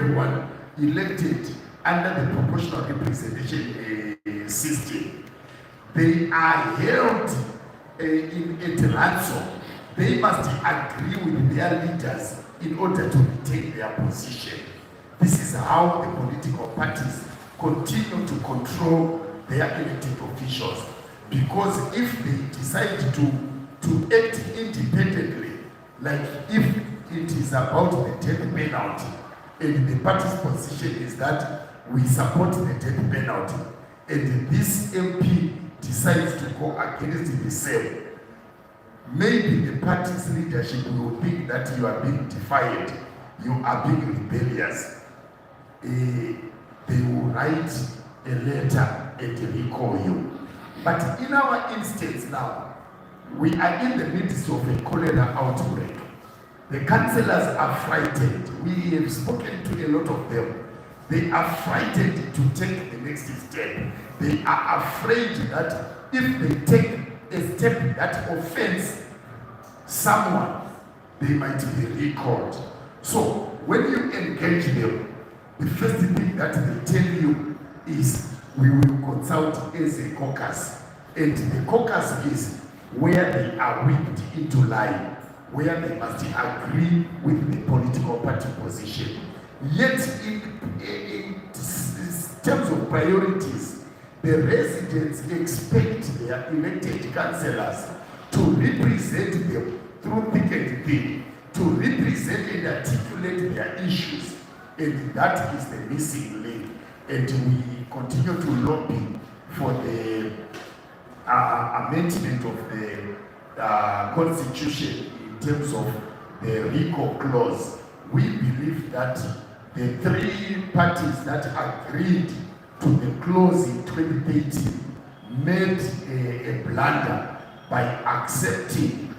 everyone elected under the proportional representation system, they are held at ransom. They must agree with their leaders in order to retain their position. This is how the political parties continue to control their elected officials. Because if they decide to act independently, like if it is about the death penalty, and the party's position is that we support the death penalty, and this MP decides to go against the same, maybe the party's leadership will think that you are being defiant, you are being rebellious. They will write a letter and recall you. But in our instance now, we are in the midst of a cholera outbreak. The councillors are frightened. We have spoken to a lot of them. They are frightened to take the next step. They are afraid that if they take a step that offends someone, they might be recalled. So when you engage them, the first thing that they tell you is, we will consult as a caucus. And the caucus is where they are whipped into line, where they must agree with the political party position. Yet in terms of priorities, the residents expect their elected councillors to represent them through thick and thin, to represent and articulate their issues. And that is the missing link. And we continue to lobby for the amendment of the Constitution in terms of the recall clause. We believe that the three parties that agreed to the clause in 2013 made a blunder by accepting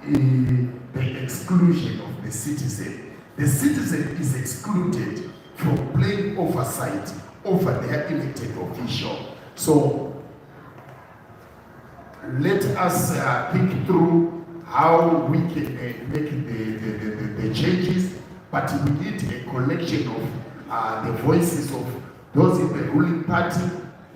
the exclusion of the citizen. The citizen is excluded from playing oversight over their elected official. So let us think through how we can make the changes, but we need a collection of the voices of those in the ruling party,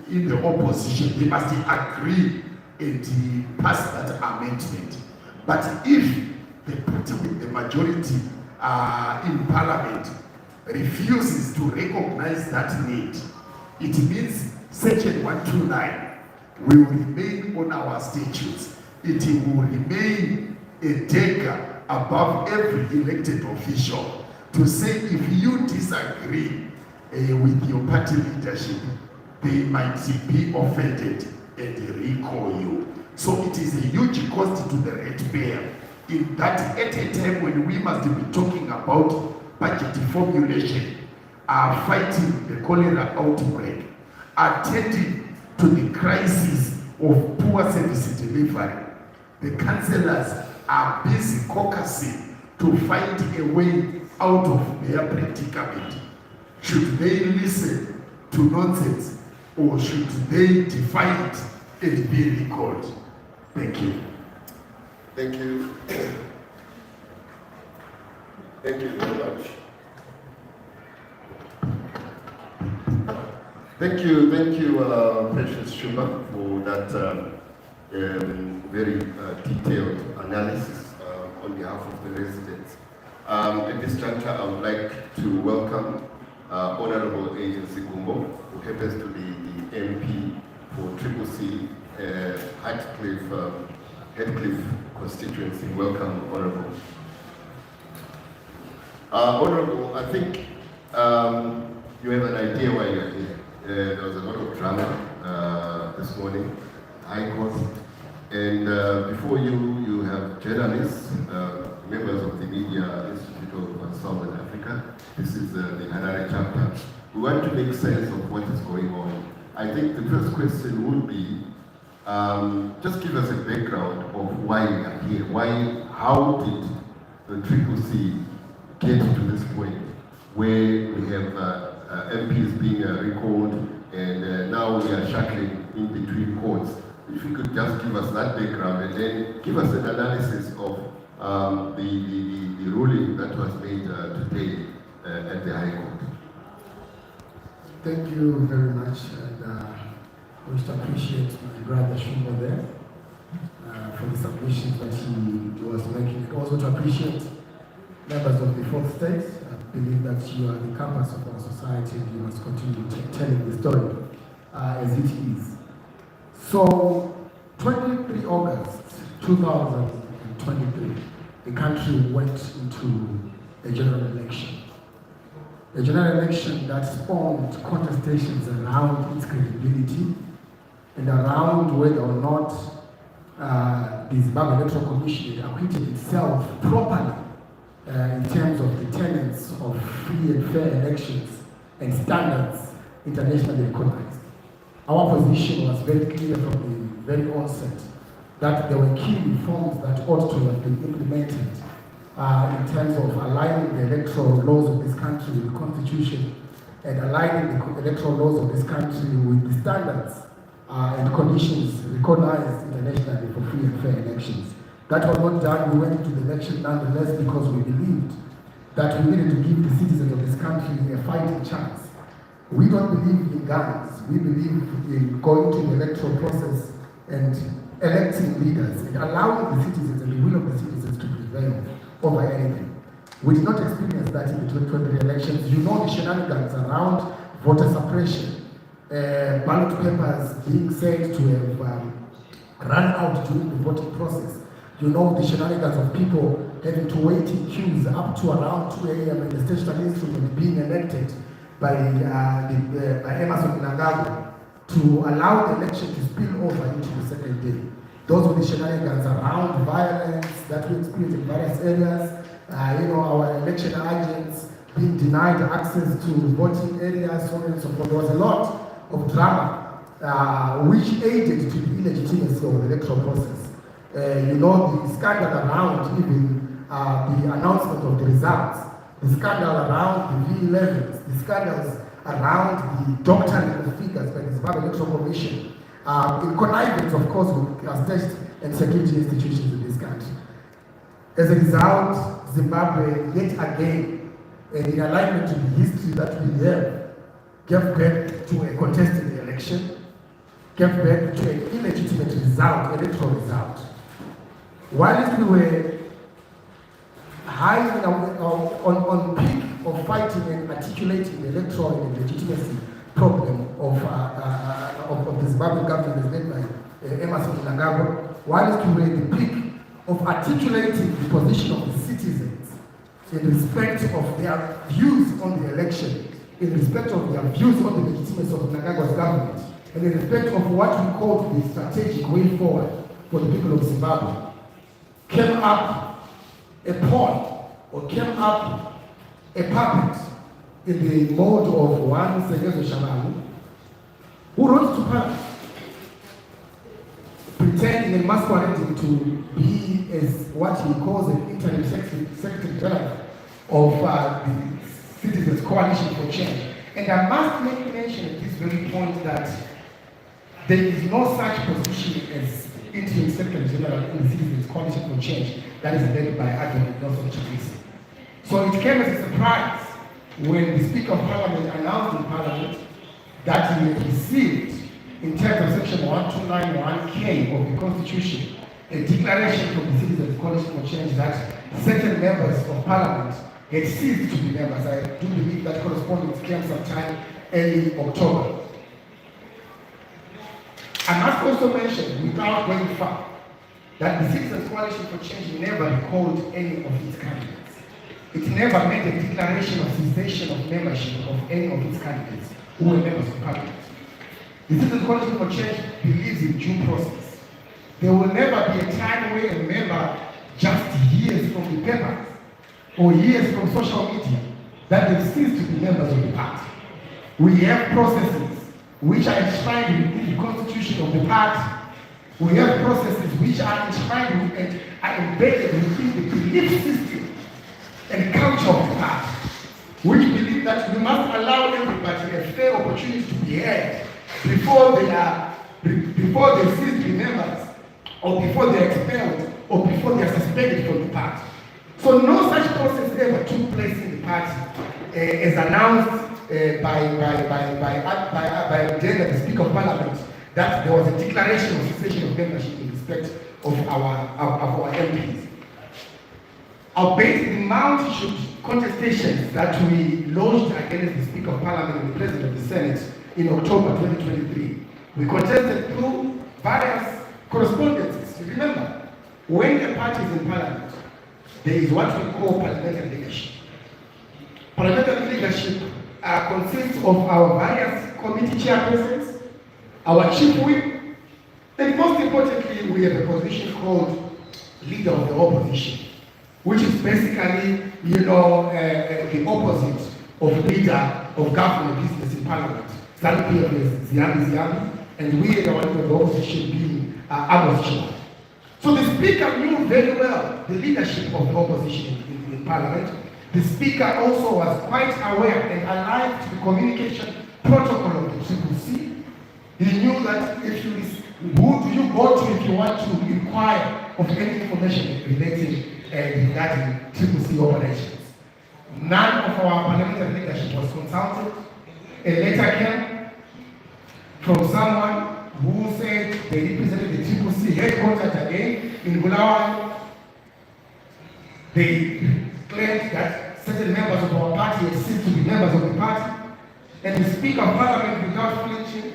in the opposition. They must agree and pass that amendment. But if the party with the majority in parliament refuses to recognize that need, it means Section 129 will remain on our statutes. It will remain a dagger above every elected official to say, if you disagree with your party leadership, they might be offended and recall you. So it is a huge cost to the ratepayer, in that at a time when we must be talking about budget formulation, fighting the cholera outbreak, attending to the crisis of poor service delivery. The councillors are busy caucusing to find a way out of their predicament. Should they listen to nonsense, or should they defy it and be recalled? Thank you. Thank you. Thank you very much. Thank you, Precious Shuma, for that very detailed analysis on behalf of the residents. At this juncture, I would like to welcome Honorable Agency Gumbo, who happens to be the MP for CCC Heathcliff constituency. Welcome, Honorable. Honorable, I think you have an idea why you're here. There was a lot of drama this morning, High Court, and before you have journalists, members of the Media Institute of Southern Africa. This is the Harare chapter. We want to make sense of what is going on. I think the first question would be, just give us a background of why we are here. How did the CCC get to this point where we have MPs being recalled, and now we are shuttling in between courts? If you could just give us that background and then give us an analysis of the ruling that was made today at the High Court. Thank you very much, and I wish to appreciate my brother Shumba there for the submissions that he was making, and also to appreciate members of the fourth state. I believe that you are the compass of our society, and you must continue telling the story as it is. So, 23 August 2023, the country went into a general election. A general election that spawned contestations around its credibility and around whether or not the Zimbabwe Electoral Commission acquitted itself properly in terms of the tenets of free and fair elections and standards internationally recognized. Our position was very clear from the very onset that there were key reforms that ought to have been implemented in terms of aligning the electoral laws of this country with the Constitution and aligning the electoral laws of this country with the standards and conditions recognized internationally for free and fair elections. That was not done. We went into the election nonetheless because we believed that we needed to give the citizens of this country a fighting chance. We don't believe in guns. We believe in going to the electoral process and electing leaders and allowing the citizens and the will of the citizens to prevail over anything. We did not experience that in the 2020 elections. You know the shenanigans around voter suppression, ballot papers being said to have run out during the voting process. You know the shenanigans of people having to wait in queues up to around 2 a.m. and the statutory instrument being elected by Emerson Mnangagwa to allow the election to spill over into the second day. Those were the shenanigans around violence that we experienced in various areas. Our election agents being denied access to voting areas, so on and so forth. There was a lot of drama which aided to the illegitimacy of the electoral process. The scandal around even the announcement of the results, the scandal around the V11s, the scandals around the doctoring of figures by the Zimbabwe Electoral Commission, in connivance, of course, with state and security institutions in this country. As a result, Zimbabwe, yet again, in alignment to the history that we have, gave birth to a contested election, gave birth to an illegitimate result, electoral result. While we were high on peak of fighting and articulating the electoral and legitimacy problem of the Zimbabwe government as led by Emerson Mnangagwa, whilst we were at the peak of articulating the position of the citizens in respect of their views on the election, in respect of their views on the legitimacy of Mnangagwa's government, and in respect of what we call the strategic way forward for the people of Zimbabwe, came up a pawn, or came up a puppet in the mode of one Sengezo Shabani, who wrote to Parliament, pretending and masquerading to be as what he calls an interim secretary general of the Citizens Coalition for Change. And I must make mention at this very point that there is no such position as interim secretary general in the Citizens Coalition for Change that is led by Advocate Nelson Chibisi. So it came as a surprise when the Speaker of Parliament announced in Parliament that he had received, in terms of Section 1291K of the Constitution, a declaration from the Citizens Coalition for Change that certain members of Parliament had ceased to be members. I do believe that correspondence came sometime early October. I must also mention, without going far, that the Citizens Coalition for Change never recalled any of its candidates. It never made a declaration of cessation of membership of any of its candidates who were members of Parliament. The Citizens Coalition for Change believes in due process. There will never be a time where a member just hears from the papers or hears from social media that they cease to be members of the party. We have processes which are enshrined within the constitution of the party. We have processes which are enshrined and are embedded within the belief system and culture of the party, which believe that we must allow everybody a fair opportunity to be heard before they cease to be members, or before they are expelled, or before they are suspended from the party. So no such process ever took place in the party as announced by the Speaker of Parliament, that there was a declaration of cessation of membership in respect of our MPs. Albeit the multitude contestations that we launched against the Speaker of Parliament and the President of the Senate in October 2023, we contested through various correspondences. Remember, when a party is in Parliament, there is what we call parliamentary leadership. Parliamentary leadership consists of our various committee chairpersons, our chief whip, and most importantly, we have a position called leader of the opposition, which is basically, the opposite of leader of government business in Parliament. ZANU-PF is Ziyambi, and we are the one of the opposition being Amos Chuma. So the Speaker knew very well the leadership of the opposition in Parliament. The Speaker also was quite aware and alive to the communication protocol of the CCC. He knew that who do you go to if you want to inquire of any information relating regarding CCC operations. None of our parliamentary leadership was consulted. A letter came from someone who said they represented the CCC headquarters again in Bulawayo. They claimed that certain members of our party had ceased to be members of the party, and the Speaker of Parliament, without flinching,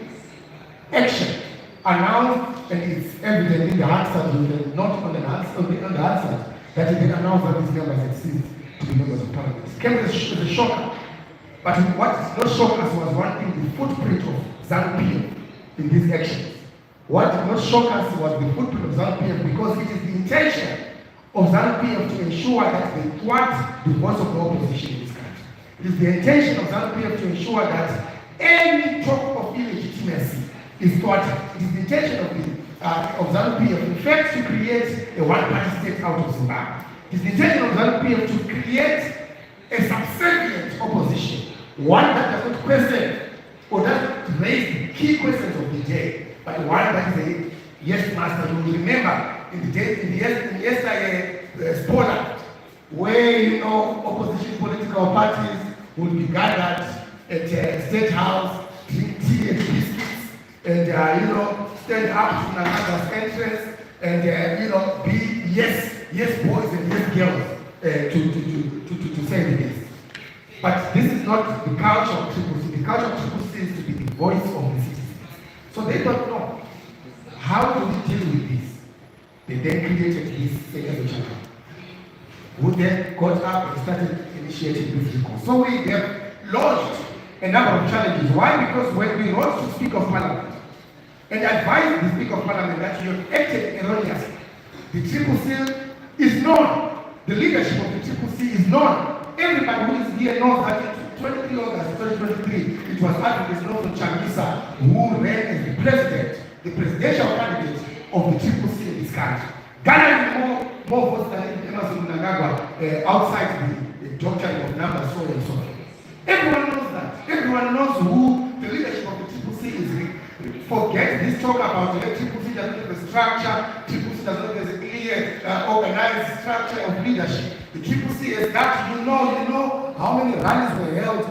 action announced, and it's evident in the answer, not on the answer, that he did announce that these members had ceased to be members of Parliament. It came as a shocker, but what did not shock us was one thing: the footprint of ZANU-PF in these actions. What did not shock us was the footprint of ZANU-PF, because it is the intention of ZANU-PF to ensure that they thwart the voice of the opposition in this country. It is the intention of ZANU-PF to ensure that any talk of illegitimacy is thwarted. It is the intention of ZANU-PF, in fact, to create a one-party state out of Zimbabwe. It is the intention of ZANU-PF to create a subservient opposition, one that does not question or doesn't raise the key questions of the day, but one that is a yes master. You will remember in yesterday's Poland, where opposition political parties would be gathered at State House, drink tea and biscuits, and stand up to another's entrance, and be yes boys and yes girls to say the yes. But this is not the culture of CCC. The culture of CCC is to be the voice of the citizens. So they don't know how do we deal with this. They then created this second channel, who then got up and started initiating this recall. So we have launched a number of challenges. Why? Because when we wrote to Speaker of Parliament and advised the Speaker of Parliament that you have acted erroneously, the CCC is known. The leadership of the CCC is known. Everybody who is here knows that in 23 August 2023, it was Advocate Norton Chambisa who ran as the presidential candidate of the CCC in this country. Garnering more votes than Emerson Mnangagwa outside the doctrine of numbers, so and so on. Everyone knows that. Everyone knows who the leadership of the CCC is. Forget this talk about the CCC doesn't have a structure, CCC does not have a clear, organized structure of leadership. The CCC is that, you know how many rallies were held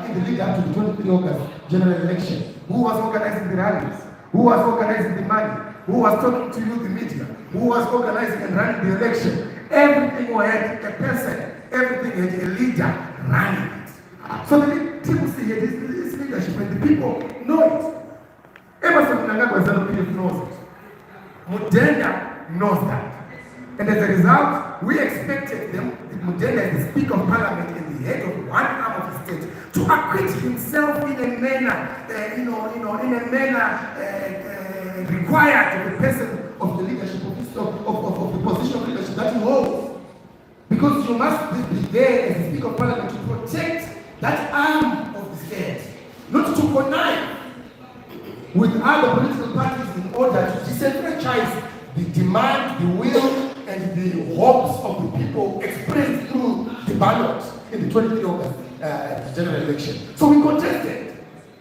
in the lead up to the 23 August general election. Who was organizing the rallies? Who was organizing the money? Who was talking to you, the media? Who was organizing and running the election? Everything had a person, everything had a leader running it. So the CCC had this leadership, and the people know it. Emerson Mnangagwa ZANU-PF knows it. Mudenda knows that. And as a result, we expected Mudenda, as the Speaker of Parliament and the head of one arm of the state, to acquit himself in a manner, required of the person of the leadership of the position of leadership that he holds. Because you must be there as the Speaker of Parliament to protect that arm of the state, not to connive with other political parties in order to disenfranchise the demand, the will, and the hopes of the people expressed through the ballot in the 23 August general election. So we contested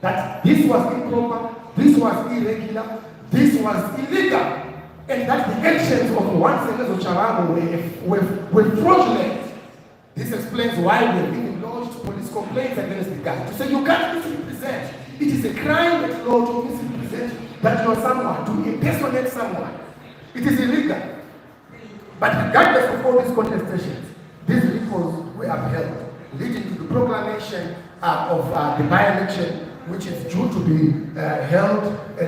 that this was improper, this was irregular, this was illegal, and that the actions of one Senator Chavango were fraudulent. This explains why we have even launched police his complaints against the guy to say you can't misrepresent. It is a crime at law to misrepresent that you are someone, to impersonate someone. It is illegal. But regardless of all these contestations, these recalls were upheld, leading to the proclamation of the by-election, which is due to be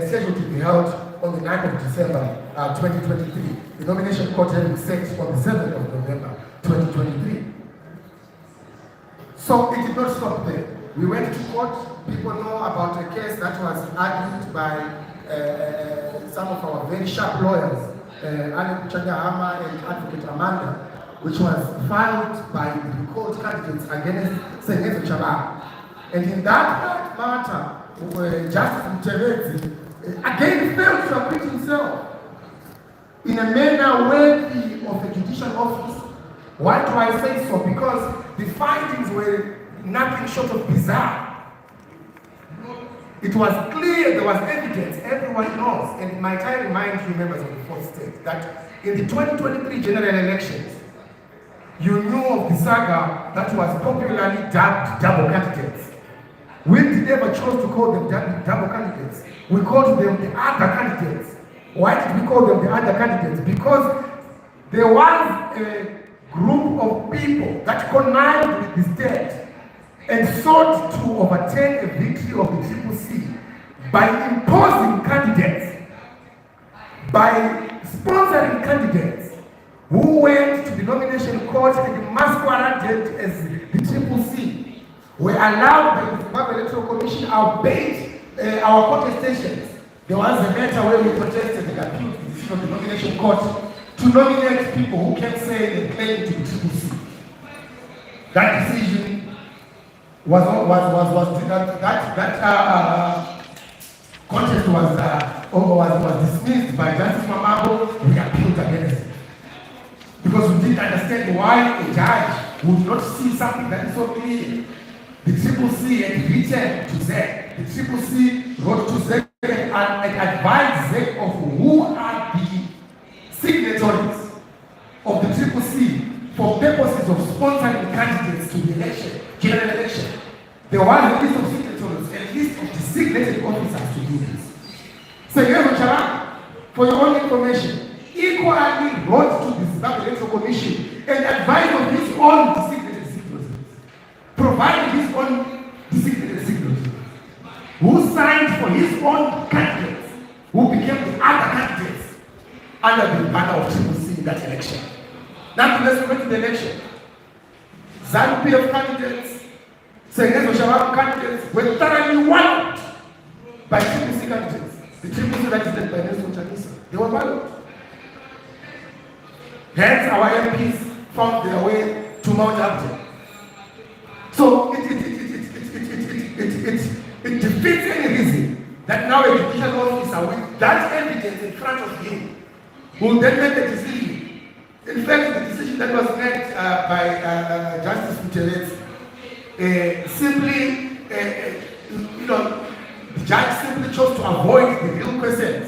scheduled to be held on the 9th of December 2023. The nomination court hearing set on the 7th of November 2023. So it did not stop there. We went to court. People know about a case that was argued by some of our very sharp lawyers, Alan Chagahama and Advocate Amanda, which was filed by the recalled candidates against Sengezo Chabang. And in that matter, Justice Mterezi again failed to acquit himself in a manner worthy of a judicial office. Why do I say so? Because the findings were nothing short of bizarre. It was clear, there was evidence, everyone knows, and my time reminds you members of the fourth state, that in the 2023 general elections, you knew of the saga that was popularly dubbed double candidates. We never chose to call them double candidates. We called them the other candidates. Why did we call them the other candidates? Because there was a group of people that connived with the state and sought to overturn a victory of the CCC by imposing candidates, by sponsoring candidates who went to the nomination court and masqueraded as the CCC, were allowed by the Zimbabwe Electoral Commission our contestations. There was a matter where we protested and appealed the decision of the nomination court to nominate people who kept saying and claiming to be CCC. That decision was contest was dismissed by Justice Mamabo. We appealed against it because we didn't understand why a judge would not see something that is so clear. The CCC had written to ZEC. The CCC wrote to ZEC and advised ZEC of who are the signatories of the CCC for purposes of sponsoring candidates to the election, general election. There was a list of signatories, a list of designated officers to do this. Sengezo Chabang, for your own information, equally wrote to the Zimbabwe Electoral Commission and advised of his own designated signatories, provided his own designated signatories, who signed for his own candidates, who became the other candidates under the banner of CCC in that election. Now let's go to the election. ZANU-PF candidates, Sengezo Chabang candidates were thoroughly wiped by CCC candidates. The CCC that is led by Nelson Chamisa. They were wiped. Hence our MPs found their way to Mount Abdul. So it defeats any reason that now a judicial officer with that evidence in front of him will then make a decision. In fact, the decision that was made by Justice Mterezi simply, the judge simply chose to avoid the real questions.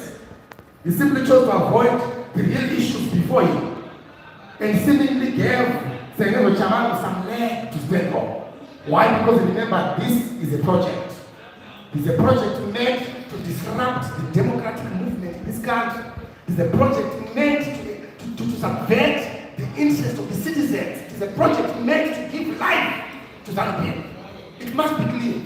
He simply chose to avoid the real issues before him and seemingly gave Sengezo Chabang some leg to stand on. Why? Because remember, this is a project. It's a project meant to disrupt the democratic movement in this country. It's a project meant to subvert the interest of the citizens. It's a project meant to give life to ZANU-PF. It must be clear.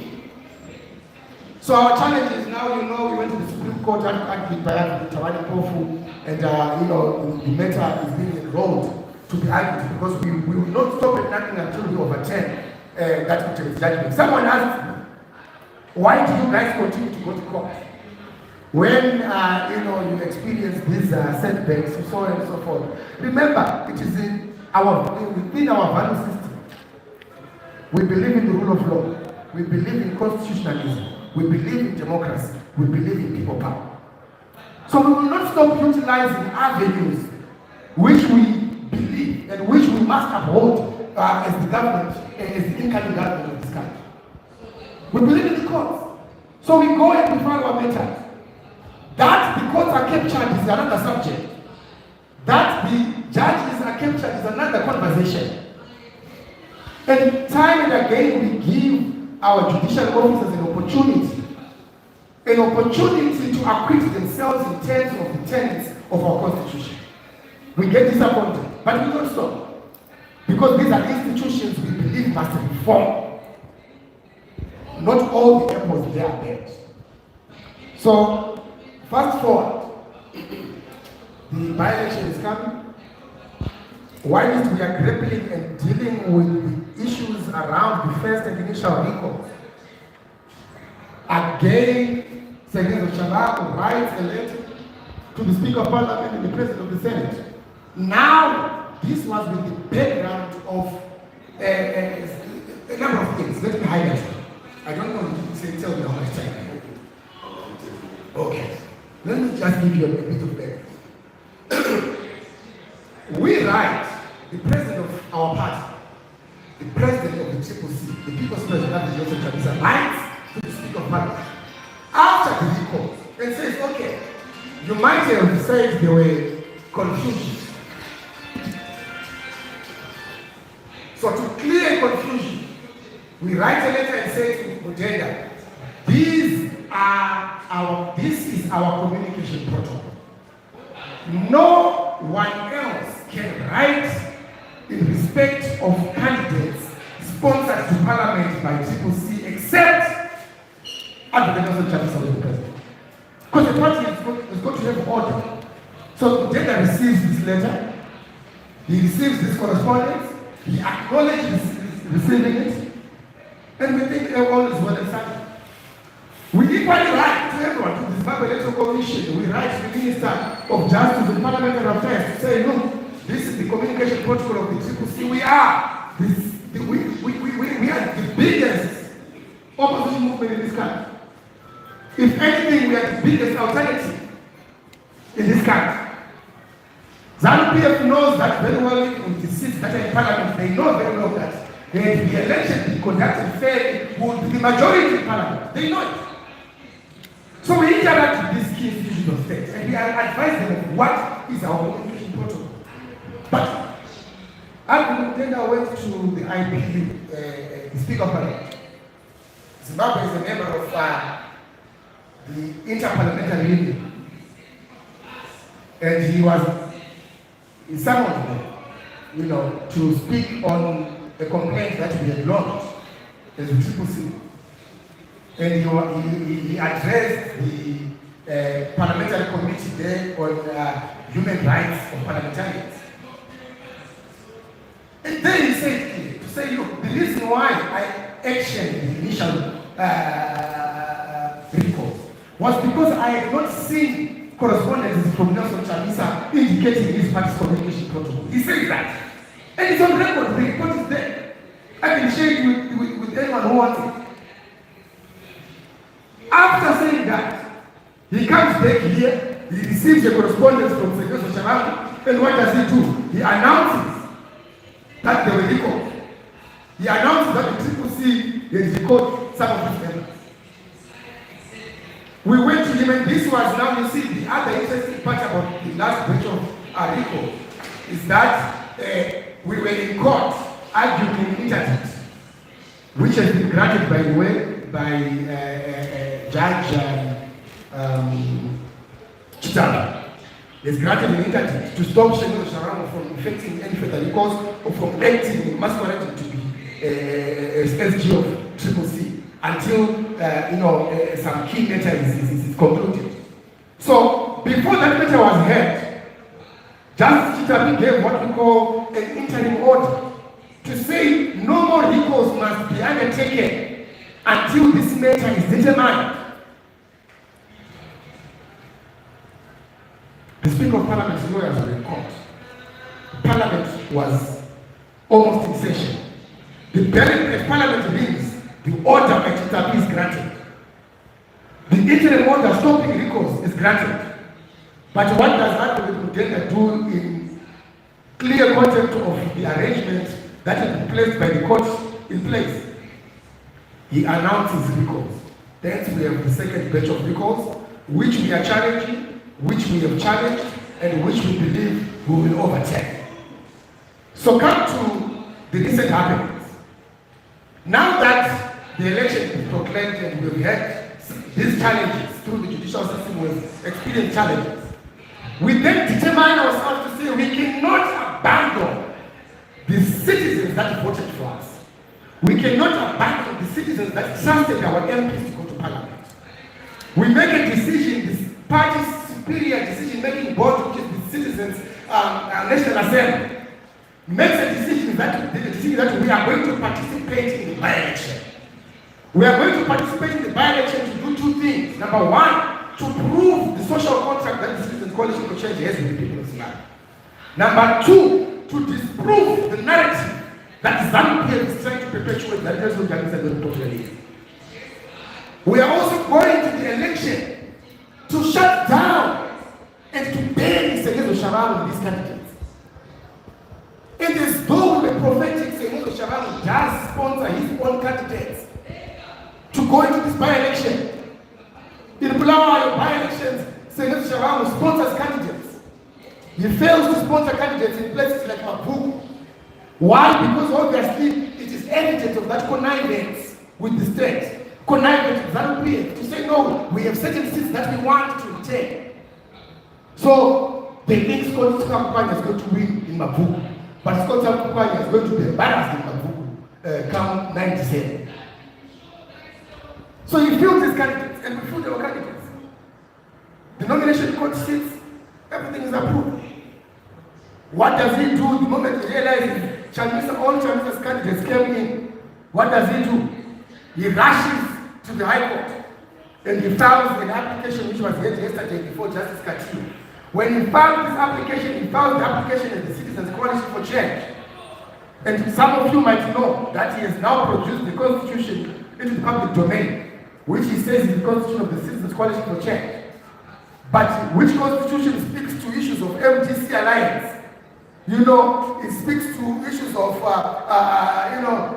So our challenge is now, we went to the Supreme Court and argued by Tawani Pofu, and the matter is being enrolled to be argued because we will not stop at nothing until we overturn that judgment. Someone asked me, why do you guys continue to go to court? When you experience these setbacks and so on and so forth. Remember, it is within our value system. We believe in the rule of law. We believe in constitutionalism. We believe in democracy. We believe in people power. So we will not stop utilizing avenues which we believe and which we must uphold as the government, as the incoming government of this country. We believe in the courts. So we go and we file our matters. That the courts are captured is another subject. That the judges are captured is another conversation. And time and again, we give our judicial officers an opportunity to acquit themselves in terms of the tenets of our Constitution. We get disappointed, but we don't stop. Because these are institutions we believe must reform. Not all the apples they are bad. So, fast forward, the by-election is coming. Whilst we are grappling and dealing with the issues around the first and initial recall, again, Senator Shabako writes a letter to the Speaker of Parliament and the President of the Senate. Now, this was with the background of a number of things. Let me highlight them. I don't want to say, tell me how much time. Okay. Let me just give you a bit of background. We write, the president of our party, the president of the CCC, the People's President, Joseph Kabila, writes to the Speaker of Parliament after the recall and says, okay, you might have said there were confusions. So to clear confusion, we write a letter and say to Mudenda, this is our communication protocol. No one else can write in respect of candidates sponsored to Parliament by CCC except Advocate Nelson Chamisa, the president. Because the party is going to have order. So Mudenda receives this letter, he receives this correspondence, he acknowledges receiving it, and we think all is well and settled. We equally write to everyone, to the Zimbabwe Electoral Commission, we write to the Minister of Justice and Parliamentary Affairs to say, look, this is the communication protocol of the CCC. We are the biggest opposition movement in this country. If anything, we are the biggest alternative in this country. ZANU-PF knows that very well with the seats that are in Parliament. They know very well that the election be conducted fairly would be the majority in Parliament. They know it. So we interact with these key institutions of state and we advise them of what is our communication protocol. But then I went to the IPU, the Speaker of Parliament. Zimbabwe is a member of the Interparliamentary Union. And he summoned me, to speak on a complaint that we had launched as a CCC. And he addressed the parliamentary committee there on human rights of parliamentarians. And then he said to say, look, the reason why I actioned the initial report was because I had not seen correspondences from Nelson Chamisa indicating his party's communication protocol. He said that. And it's on record, the report is there. I can share it with anyone who wants it. After saying that, he comes back here, he receives a correspondence from Secretary Shabako, and what does he do? He announces that they were recalled. He announces that the CCC has recalled some of his members. We went to him, and this was now, you see, the other interesting part about the last batch of our recall is that we were in court arguing in interdict, which has been granted, by the way, by Judge Chitala. Is granted an interdict to stop Senator Sharamo from effecting any further recalls or from acting, masquerading to be as SG of CCC until some key matter is concluded. So before that matter was heard, Justice Chitala gave what we call an interim order to say no more recalls must be undertaken until this matter is determined. The Speaker of Parliament's lawyers were in court. Parliament was almost in session. The Parliament means the order by Chitapi is granted. The interim order stopping recalls is granted. But what does Advocate Mudenda do in clear content of the arrangement that has been placed by the court in place? He announces recalls. Then we have the second batch of recalls, which we are challenging, which we have challenged, and which we believe we will overtake. So come to the recent happenings. Now that the election is proclaimed and we've had these challenges through the judicial system, we've experienced challenges. We then determine ourselves to say we cannot abandon the citizens that voted for us. We cannot abandon the citizens that trusted our MPs to go to parliament. We make a decision, this party's superior decision-making board, which is the citizens' National Assembly, makes a decision that we are going to participate in the by-election. We are going to participate in the by-election to do two things. Number one, to prove the social contract that the Citizens Coalition for Change has with the people of Zimbabwe. Number two, to disprove the narrative that ZANU-PF is trying to perpetuate that Nelson Chamisa doesn't totally. We are also going to the election to shut down and to bury Sengezo Shabanu and these candidates. It is though the prophetic Sengezo Shabanu does sponsor his own candidates to go into this by-election. In Bulawayo by-elections, Sengezo Shabanu sponsors candidates. He fails to sponsor candidates in places like Maputo. Why? Because obviously it is evidence of that connivance with the state. Connivance with ZANU-PF to say, no, we have certain seats that we want to retain. So they think Scott Kampanya is going to win in Maputo. But Scott Kampanya is going to be embarrassed in Maputo come 97. So he filled his candidates, and we filled our candidates. The nomination court sits, everything is approved. What does he do the moment he realizes all Chamisa's candidates came in? What does he do? He rushes to the High Court and he files an application which was read yesterday before Justice Katiyo. When he filed this application, he filed the application as the Citizens Coalition for Change. And some of you might know that he has now produced the Constitution into the public domain, which he says is the Constitution of the Citizens Coalition for Change. But which Constitution speaks to issues of MDC alliance? You know, it speaks to issues of,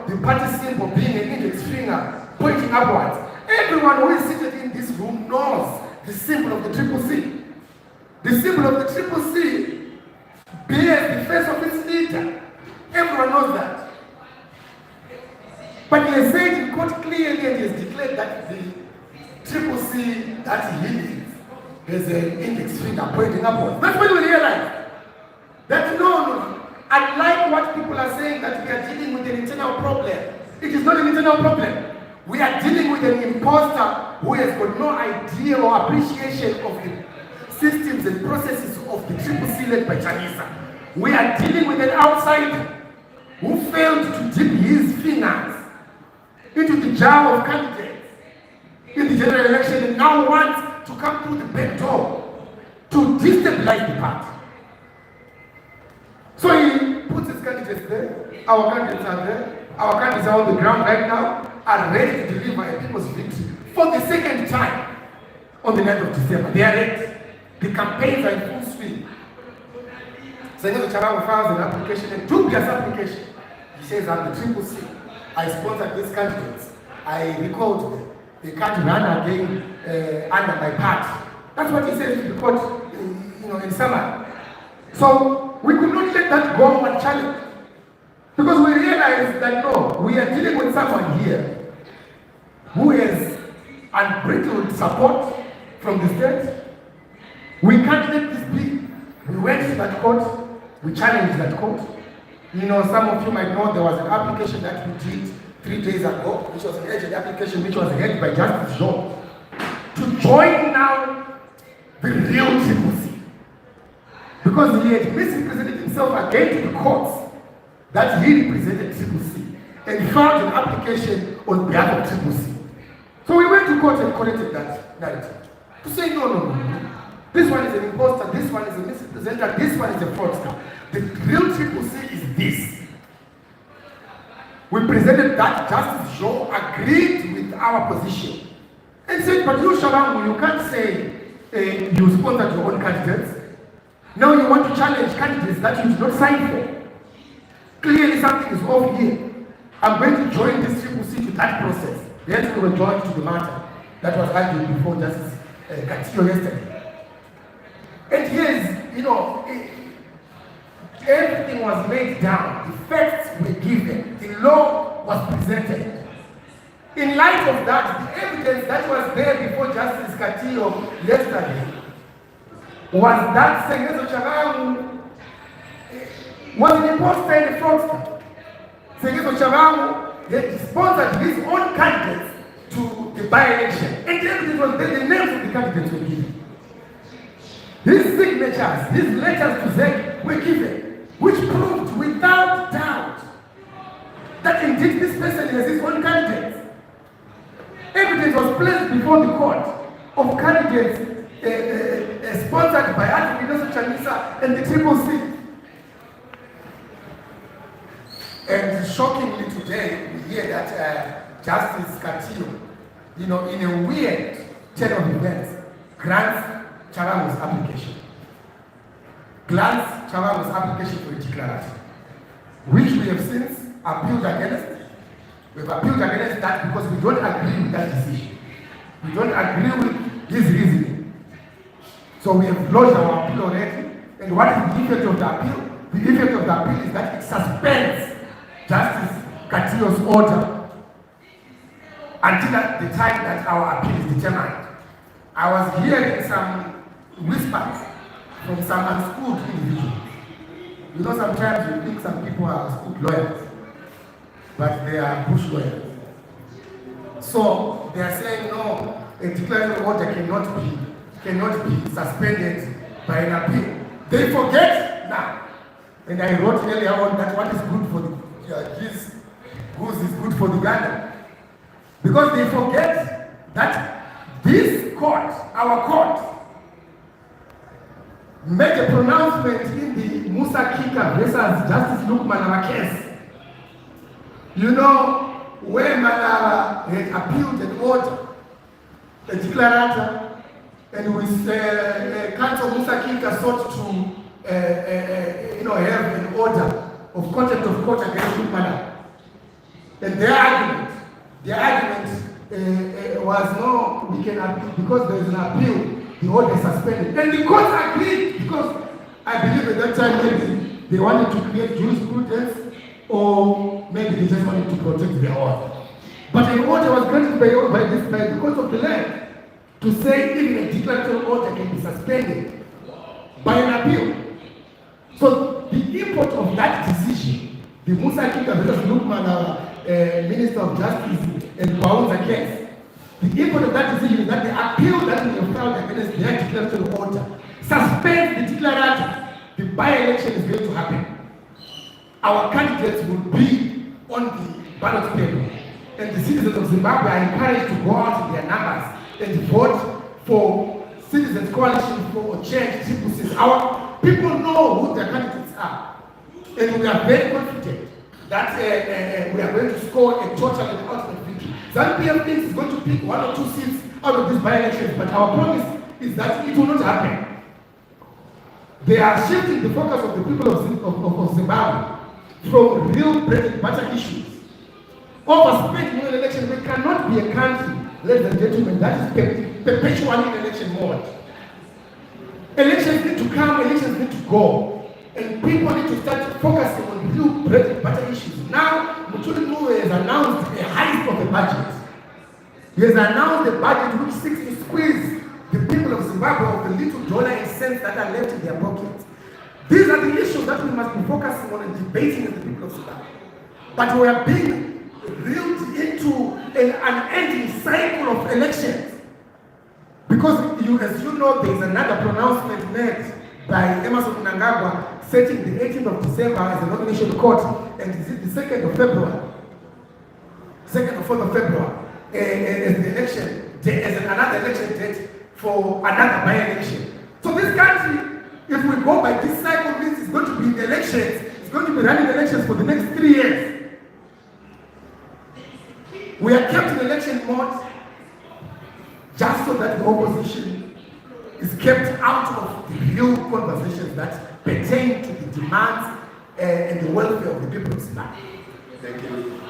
the party symbol being an index finger pointing upwards. Everyone who is seated in this room knows the symbol of the Triple C. The symbol of the Triple C bears the face of its leader. Everyone knows that. But he has said in court clearly and he has declared that the Triple C that he is an index finger pointing upwards. That's when we realize that no. Unlike what people are saying that we are dealing with an internal problem, it is not an internal problem. We are dealing with an imposter who has got no idea or appreciation of the systems and processes of the Triple C led by Chamisa. We are dealing with an outsider who failed to dip his fingers into the jar of candidates in the general election and now wants to come through the back door to destabilize the party. So he puts his candidates there, our candidates are there, our candidates are on the ground right now, are ready to deliver a people's victory for the second time on the 9th of December. They are ready. The campaigns are in full swing. Sengezo Shabanu files an application, a dubious application. He says, I'm the Triple C. I sponsored these candidates. I recalled them. They can't run again under my party. That's what he says to the court, in summary. So we could not let that go unchallenged. Because we realized that no, we are dealing with someone here who has unbridled support from the state. We can't let this be. We went to that court, we challenged that court. Some of you might know there was an application that we did 3 days ago, which was an urgent application which was headed by Justice Joe, to join now the real Triple C. Because he had misrepresented himself again to the courts that he represented Triple C and filed an application on behalf of Triple C. So we went to court and corrected that narrative. To say no. This one is an imposter, this one is a misrepresenter, this one is a fraudster. The real Triple C is this. We presented that Justice Joe agreed with our position and said, but you, Shabanu, you can't say you sponsored your own candidates. Now you want to challenge candidates that you did not sign for. Clearly something is off here. I'm going to join this Triple C to that process. Then we will join to the matter that was argued before Justice Katiyo yesterday. And here's, everything was laid down. The facts were given. The law was presented. In light of that, the evidence that was there before Justice Katillo yesterday was that Sengezo Chavamu was an imposter and a fraudster. Sengezo Chavamu had sponsored his own candidates to the by-election. And the evidence was there, the names of the candidates were given. His signatures, his letters to ZEC were given, which proved without doubt that indeed this person has his own candidates. Evidence was placed before the court of candidates sponsored by Advocate Chanisa and the Triple C. And shockingly today, we hear that Justice Katillo, in a weird turn of events, grants Chavamu's application. Grants Chavamu's application for a declaration, which we have since appealed against. We've appealed against that because we don't agree with that decision. We don't agree with his reasoning. So we have lodged our appeal already. And what is the effect of the appeal? The effect of the appeal is that it suspends Justice Katillo's order until the time that our appeal is determined. I was hearing some whispers from some unschooled individuals. Sometimes you think some people are schooled lawyers, but they are bush lawyers. So they are saying no, a declaration order cannot be suspended by an appeal. They forget now. And I wrote earlier on that what is good for the goose is good for the gander. Because they forget that this court, our court, made a pronouncement in the Musa Kika versus Justice Luke Manara case. Where Manara had appealed an order, a declarator, and with counsel Musa Kika sought to have an order of contempt of court against Luke Manara. And their argument was no, we can appeal because there is an appeal, the order is suspended. And the court agreed because I believe at that time maybe they wanted to create jurisprudence or maybe they just wanted to protect their order. But an order was granted by the court of the land to say even a declaratory order can be suspended by an appeal. So the import of that decision, the Musa Kika versus Luke Manara, Minister of Justice and Baunza case, the import of that decision is that the appeal that we have filed against their declaratory order suspends the declarator. The by-election is going to happen. Our candidates will be on the ballot paper, and the citizens of Zimbabwe are encouraged to go out in their numbers and vote for Citizens Coalition for Change, CCC. Our people know who their candidates are, and we are very confident that we are going to score a total and ultimate victory. ZANU-PF thinks it's going to pick 1 or 2 seats out of these by-elections, but our promise is that it will not happen. They are shifting the focus of the people of Zimbabwe from real bread and butter issues. Overspending in election, we cannot be a country, ladies and gentlemen, that is perpetually in election mode. Elections need to come, elections need to go. And people need to start focusing on real bread and butter issues. Now, Mutuli Mue has announced a heist of the budget. He has announced a budget which seeks to squeeze the people of Zimbabwe of the little dollar and cents that are left in their pockets. These are the issues that we must be focusing on and debating as the people of Zimbabwe. But we are being reeled into an unending cycle of elections. Because as you know, there is another pronouncement made by Emerson Mnangagwa setting the 18th of December as a nomination court, and is it the 2nd of February? 2nd or 4th of February as the election, as another election date for another by-election. So this country, if we go by this cycle, means it's going to be in elections, it's going to be running elections for the next 3 years. We are kept in election mode just so that the opposition is kept out of the real conversations that pertain to the demands and the welfare of the people of Zimbabwe. Thank you.